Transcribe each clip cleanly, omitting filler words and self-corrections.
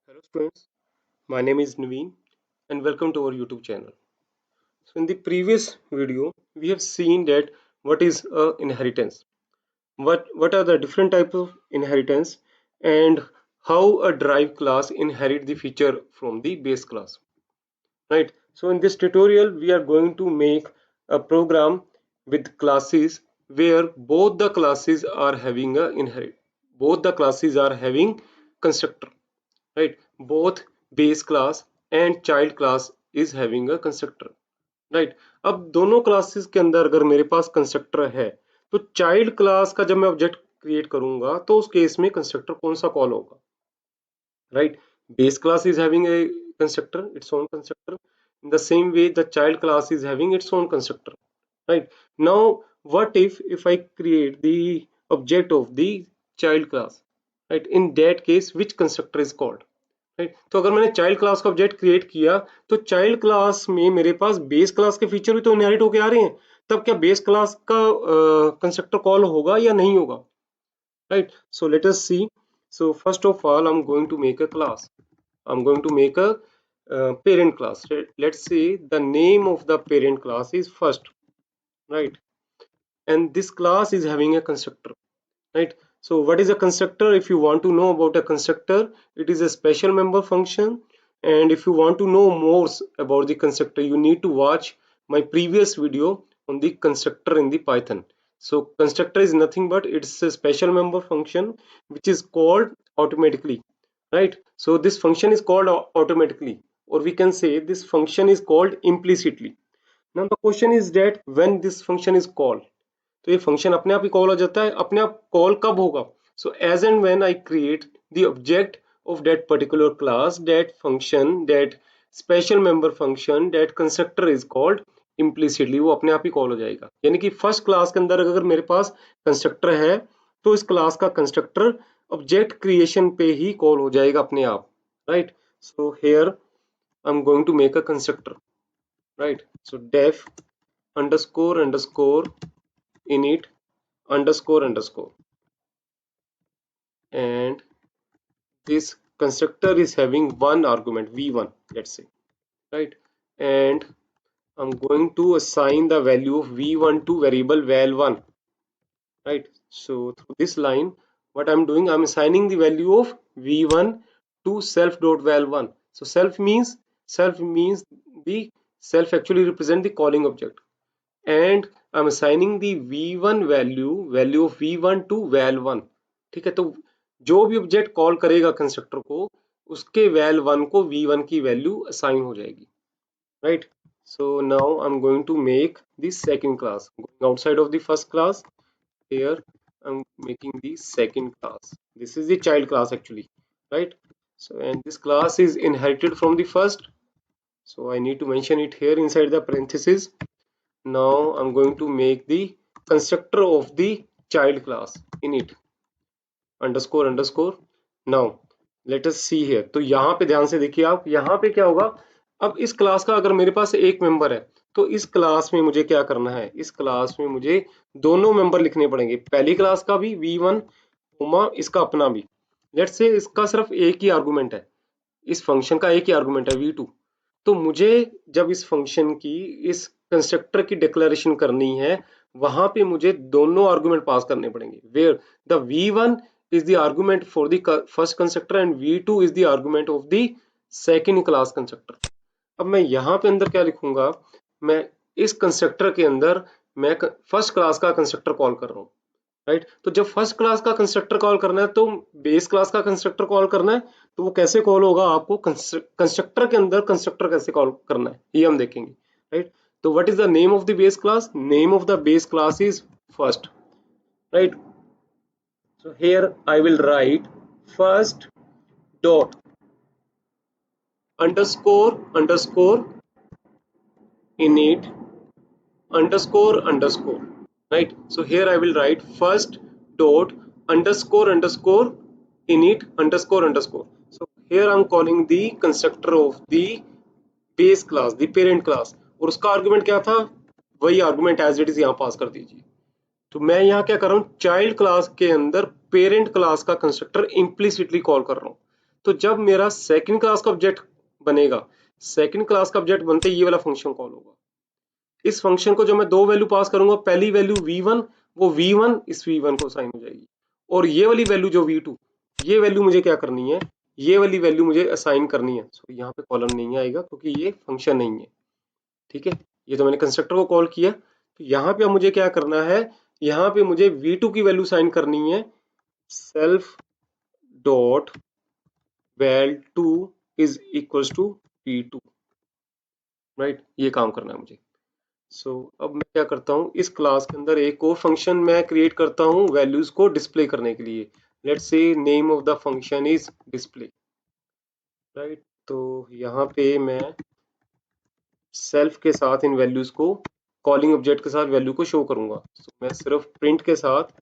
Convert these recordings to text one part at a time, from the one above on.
Hello students, my name is Naveen and welcome to our YouTube channel. So in the previous video, we have seen that what is a inheritance, what are the different types of inheritance and how a derived class inherit the feature from the base class, right? So in this tutorial, we are going to make a program with classes where both the classes are having a both the classes are having constructor, right? Both base class and child class is having a constructor, right? अब दोनों classes के अंदर अगर मेरे पास constructor है तो child class का जब मैं ऑब्जेक्ट क्रिएट करूंगा तो उस केस में कंस्ट्रक्टर कौन सा कॉल होगा, right? Base class is having a constructor, its own constructor. In the same way the child class is having its own constructor, right? Now what if I create the object of the child class, right? In that case which constructor is called, right? तो अगर मैंने child class का object create किया तो child class में मेरे पास base class के फीचर भी तो इनहेरिट होके आ रहे हैं, तब क्या बेस क्लास का कंस्ट्रक्टर कॉल होगा या नहीं होगा, right? So let us see. So first of all, I'm going to make a class. I'm going to make a parent class. Let's say the name of the parent class is first, right? And this class is having a constructor, right? So what is a constructor? If you want to know about a constructor, it is a special member function. And if you want to know more about the constructor, you need to watch my previous video on the constructor in the Python. So constructor is nothing but it's a special member function which is called automatically, right? So this function is called automatically, or we can say this function is called implicitly. Now the question is that when this function is called, तो ये function अपने आप ही call हो जाता है. अपने आप call कब होगा? So as and when I create the object of that particular class, that function, that special member function, that constructor is called implicitly. वो अपने आप ही कॉल हो जाएगा. यानी कि फर्स्ट क्लास के अंदर अगर मेरे पास कंस्ट्रक्टर है तो इस क्लास का कंस्ट्रक्टर ऑब्जेक्ट क्रिएशन पे ही कॉल हो जाएगा अपने आप, right? So here I am going to make a constructor, right? So def underscore underscore init underscore underscore, and this constructor is having one argument v1, let's say, right? And I'm going to assign the value of v1 to variable val1, right? So through this line what I'm doing, I'm assigning the value of v1 to self.val1. So self means the self actually represent the calling object, and I'm assigning the v1 value of v1 to val1. ठीक है, तो जो भी object call करेगा constructor को उसके val1 को v1 की वैल्यू असाइन हो जाएगी, right? So now I am going to make the second class going outside of the first class. here I'm making the second class. This is the child class actually, right? So and this class is inherited from the first, so I need to mention it here inside the parenthesis. Now I'm going to make the constructor of the child class init underscore underscore. Now let us see here. तो यहाँ पे ध्यान से देखिए आप, यहाँ पे क्या होगा? अब इस क्लास का अगर मेरे पास एक मेंबर है तो इस क्लास में मुझे क्या करना है? इस क्लास में मुझे दोनों मेंबर लिखने पड़ेंगे, पहली क्लास का भी v1 इसका अपना भी. लेट्स से इसका सिर्फ एक ही आर्गुमेंट है, इस फंक्शन का एक ही आर्गुमेंट है v2. तो मुझे जब इस फंक्शन की इस कंस्ट्रक्टर की डिक्लेरेशन करनी है वहां पे मुझे दोनों आर्गुमेंट पास करने पड़ेंगे, where the v1 is the argument for the first constructor and v2 is the argument of the second class constructor. अब मैं यहाँ पे अंदर क्या लिखूंगा? मैं इस कंस्ट्रक्टर के अंदर मैं फर्स्ट क्लास का कंस्ट्रक्टर कॉल कर रहा हूँ, राइट? तो जब फर्स्ट क्लास का कंस्ट्रक्टर कॉल करना है तो बेस क्लास का कंस्ट्रक्टर कॉल करना है, तो वो कैसे कॉल होगा? आपको कंस्ट्रक्टर के अंदर कंस्ट्रक्टर कैसे कॉल करना है ये हम देखेंगे, राइट? तो what is the name of the base class? Name of the base class is first, right? So here I will write first dot underscore underscore init underscore underscore, right? So here I will write first dot underscore underscore init underscore underscore. So here I'm calling the constructor of the base class, the parent class, और उसका argument क्या था? वही argument as it is यहाँ पास कर दीजिए. तो मैं यहाँ क्या कर रहा हूँ? चाइल्ड क्लास के अंदर पेरेंट क्लास का कंस्ट्रक्टर इम्प्लिसिटली कॉल कर रहा हूँ. तो जब मेरा सेकंड क्लास का ऑब्जेक्ट बनेगा, सेकंड क्लास का ऑब्जेक्ट बनते ही ये वाला फंक्शन कॉल होगा। इस फंक्शन को जब मैं दो वैल्यू पास करूंगा, पहली वैल्यू v1, वो v1 इस v1 को असाइन हो जाएगी, और ये वाली वैल्यू जो v2, ये वैल्यू मुझे क्या करनी है, ये वाली वैल्यू मुझे असाइन करनी है। सो यहाँ पे कॉलम नहीं आएगा क्योंकि ये फंक्शन नहीं है, ठीक है। ये तो मैंने कंस्ट्रक्टर को कॉल किया, तो यहाँ पे अब मुझे क्या करना है, यहाँ पे मुझे v2 की वैल्यू असाइन करनी है, self dot val2 is equals to v2, right, ये काम करना है मुझे। सो अब मैं क्या करता हूँ, इस क्लास के अंदर एक और फंक्शन मैं क्रिएट करता हूँ वैल्यूज को डिस्प्ले करने के लिए। Let's say name of the function is display, right. तो यहाँ पे मैं सेल्फ के साथ इन वैल्यूज को, कॉलिंग ऑब्जेक्ट के साथ वैल्यू को शो करूंगा। तो मैं सिर्फ प्रिंट के साथ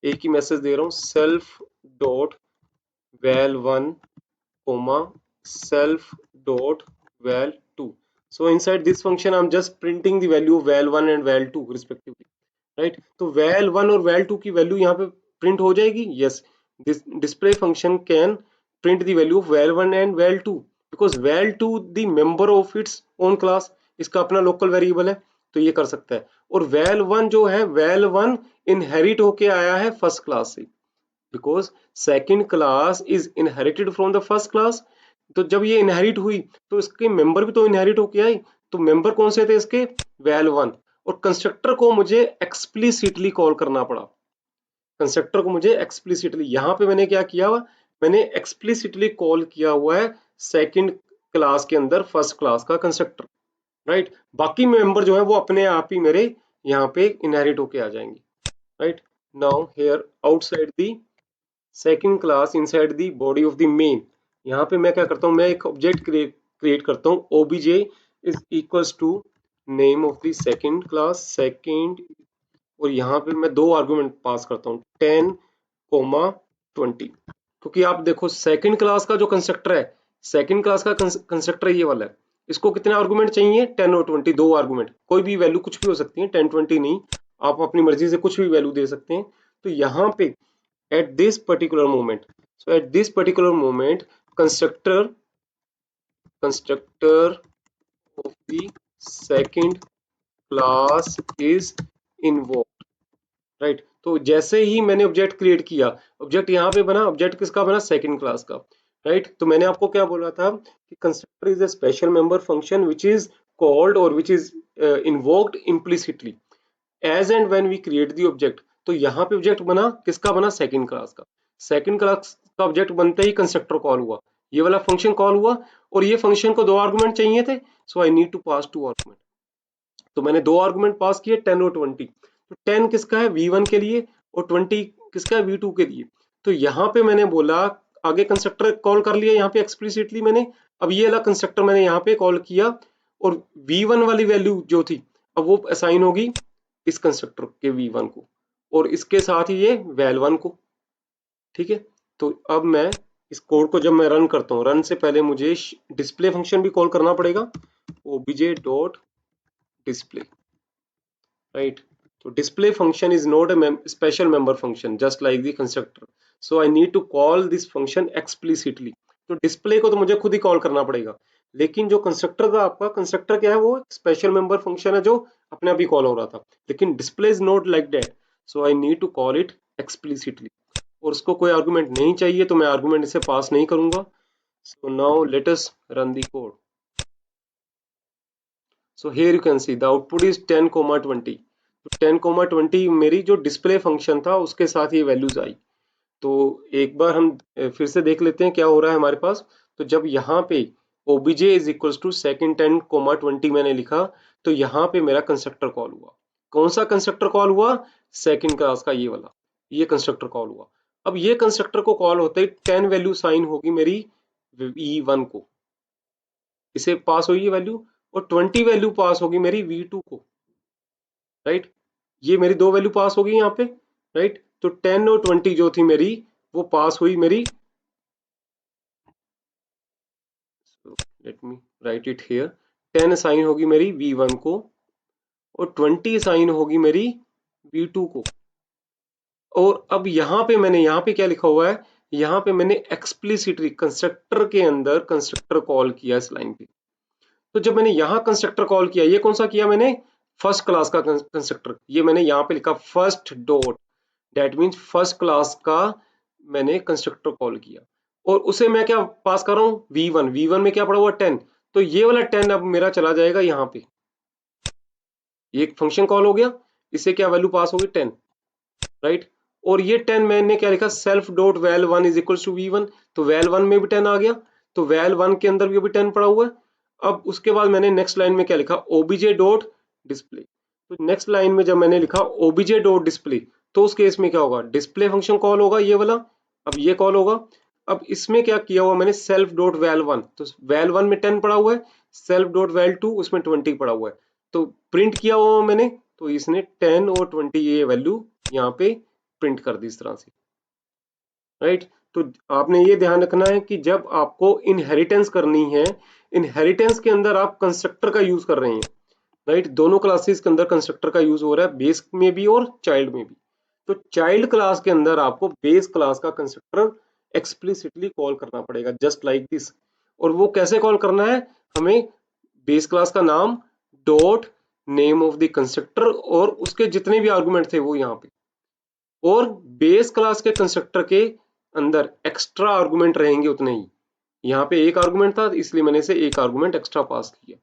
एक ही मैसेज दे रहा हूँ, self dot val1 comma self dot val2. So inside this function I'm just printing the value of val1 and val2 respectively, right? तो val1 और val2 की वैल्यू यहाँ पे प्रिंट हो जाएगी। yes, this display function can print the value of val1 and val2 because val2 the member of its own class, इसका अपना local variable है, तो ये कर सकता है। और val1 जो है, val1 इनहेरिट होके आया है फर्स्ट क्लास से, because second class is inherited from the first class. तो जब ये इनहेरिट हुई तो इसके मेंबर भी तो इनहेरिट होके आए, तो मेंबर कौन से थे इसके, val1। और कंस्ट्रक्टर को मुझे एक्सप्लिसिटली कॉल करना पड़ा, कंस्ट्रक्टर को मुझे एक्सप्लिसिटली, यहाँ पे मैंने क्या किया हुआ, मैंने एक्सप्लिसिटली कॉल किया हुआ है सेकेंड क्लास के अंदर फर्स्ट क्लास का कंस्ट्रक्टर, राइट। बाकी मेंबर जो है वो अपने आप ही मेरे यहाँ पे इनहेरिट होके आ जाएंगे, right. Now here outside the second class inside the body of the main, यहाँ पे मैं क्या करता हूँ, मैं एक ऑब्जेक्ट क्रिएट करता हूँ, obj is equals to name of the second class second, और यहाँ पे मैं दो आर्गुमेंट पास करता हूँ 10, 20, क्योंकि आप देखो सेकेंड क्लास का जो कंस्ट्रक्टर है, सेकेंड क्लास का कंस्ट्रक्टर ये वाला है, इसको कितने आर्गुमेंट चाहिए, 10 और 20, दो आर्गुमेंट, कोई भी वैल्यू कुछ भी हो सकती है, 10 20 नहीं, आप अपनी मर्जी से कुछ भी वैल्यू दे सकते हैं। तो यहाँ पे at this particular moment, so at this particular moment constructor of the second class is invoked, right। तो जैसे ही मैंने ऑब्जेक्ट क्रिएट किया, ऑब्जेक्ट यहाँ पे बना, ऑब्जेक्ट किसका बना, सेकंड क्लास का, राइट। तो मैंने आपको क्या बोला था कि constructor is a special member function which is called और which is invoked implicitly as and when we create the object. तो यहाँ पे ऑब्जेक्ट बना किसका, बना सेकंड क्लास का, सेकंड क्लास का ऑब्जेक्ट बनते ही कंस्ट्रक्टर कॉल हुआ, ये वाला फंक्शन कॉल हुआ, और ये फंक्शन को दो आर्गुमेंट चाहिए थे, so I need to pass two argument. तो मैंने दो आर्गुमेंट पास किए 10 और 20। तो 10 किसका है, v1 के लिए, और 20 किसका है, v2 के लिए। तो यहाँ पे मैंने बोला, आगे कंस्ट्रक्टर कॉल कर लिया यहाँ पे एक्सप्लिसिटली मैंने, अब ये वाला कंस्ट्रक्टर मैंने यहाँ पे कॉल किया, और v1 वाली वैल्यू जो थी अब वो असाइन होगी इस कंस्ट्रक्टर के v1 को, और इसके साथ ही ये val1 को, ठीक है। तो अब मैं इस कोड को जब मैं रन करता हूँ, रन से पहले मुझे डिस्प्ले फंक्शन भी कॉल करना पड़ेगा, obj dot display, right। So display function is not a special member function just like the constructor, so I need to call this function explicitly। तो डिस्प्ले को तो मुझे खुद ही कॉल करना पड़ेगा, लेकिन जो कंस्ट्रक्टर था आपका, कंस्ट्रक्टर क्या है, वो स्पेशल मेंबर फंक्शन है जो अपने आप ही कॉल हो रहा था, लेकिन display is not like that, so I need to call it explicitly. और उसको कोई आर्गुमेंट नहीं चाहिए, तो मैं आर्गुमेंट इसे पास नहीं करूंगा। So now let us run the code. So here you can see the output is 10, 20। तो 10, 20 मेरी जो डिस्प्ले फंक्शन था उसके साथ ये वैल्यूज आई। तो एक बार हम फिर से देख लेते हैं क्या हो रहा है हमारे पास। तो जब यहाँ पे obj is equals to second 10, 20 मैंने लिखा, तो यहाँ पे मेरा कंस्ट्रक्टर कॉल हुआ। कौन सा कंस्ट्रक्टर कॉल हुआ, सेकेंड क्लास का ये वाला, ये कंस्ट्रक्टर कॉल हुआ। अब ये कंस्ट्रक्टर को कॉल होते ही 10 वैल्यू साइन होगी मेरी v1 को, इसे पास हुई ये वैल्यू, और 20 वैल्यू पास होगी मेरी v2 को, राइट। ये मेरी दो वैल्यू पास हो गई यहाँ पे, राइट। तो 10 और 20 जो थी मेरी, वो पास हुई मेरी, let me write it here, 10 sign होगी मेरी v1 को, और 20 साइन होगी मेरी v2 को। और अब यहाँ पे मैंने यहाँ पे क्या लिखा हुआ है, यहाँ पे मैंने एक्सप्लिसिटली कंस्ट्रक्टर के अंदर कंस्ट्रक्टर कॉल किया इस लाइन पे। तो जब मैंने यहाँ कंस्ट्रक्टर कॉल किया, ये कौन सा किया मैंने, फर्स्ट क्लास का कंस्ट्रक्टर, ये मैंने यहाँ पे लिखा first dot, that means first class का मैंने कंस्ट्रक्टर कॉल किया, और उसे मैं क्या पास कर रहा हूँ, v1, v1 में क्या पड़ा हुआ 10, तो ये वाला 10 अब मेरा चला जाएगा यहाँ पे, ये एक फंक्शन कॉल हो गया, इससे क्या वैल्यू पास होगी 10, राइट। और ये 10 मैंने क्या लिखा, self dot val 1 is equal to v1, तो वैल 1 में भी 10 आ गया, तो वैल 1 के अंदर भी अभी 10 पड़ा हुआ है। अब उसके बाद मैंने नेक्स्ट लाइन में क्या लिखा, ओबीजे डॉट डिस्प्ले, तो नेक्स्ट लाइन में जब मैंने लिखा ओबीजे डॉट डिस्प्ले, तो उस केस में क्या होगा, डिस्प्ले फंक्शन कॉल होगा ये वाला, अब ये कॉल होगा। अब इसमें क्या किया हुआ मैंने, सेल्फ डॉट वैल 1, तो वैल 1 में 10 पड़ा हुआ है, सेल्फ डॉट वैल 2 उसमें 20 पड़ा हुआ है, तो प्रिंट किया हुआ मैंने, तो इसने 10 और 20 ये वैल्यू यहाँ पे प्रिंट कर दी इस तरह से, राइट। तो आपने ये ध्यान रखना है कि जब आपको इनहेरिटेंस करनी है, इनहेरिटेंस के अंदर आप कंस्ट्रक्टर का यूज कर रहे हैं, राइट, दोनों क्लासेस के अंदर कंस्ट्रक्टर का यूज हो रहा है, बेस में भी और चाइल्ड में भी। तो चाइल्ड क्लास के अंदर आपको बेस क्लास का कंस्ट्रक्टर एक्सप्लिसिटली कॉल करना पड़ेगा, जस्ट लाइक दिस। और वो कैसे कॉल करना है, हमें बेस क्लास का नाम dot name of the constructor और उसके जितने भी आर्गुमेंट थे वो यहाँ पे, और बेस क्लास के कंस्ट्रक्टर के अंदर एक्स्ट्रा आर्गुमेंट रहेंगे उतने ही, यहाँ पे एक आर्गुमेंट था इसलिए मैंने इसे एक आर्गुमेंट एक्स्ट्रा पास किया,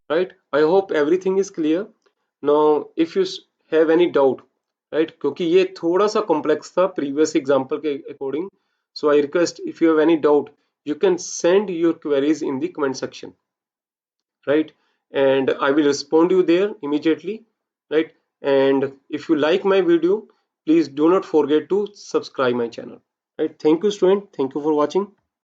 right. I hope everything is clear now, if you have any doubt, right, क्योंकि ये थोड़ा सा कॉम्प्लेक्स था प्रीवियस एग्जांपल के according, so I request if you have any doubt you can send your queries in the comment section, right, and I will respond you there immediately, right. And if you like my video, please do not forget to subscribe my channel, right. Thank you student, thank you for watching.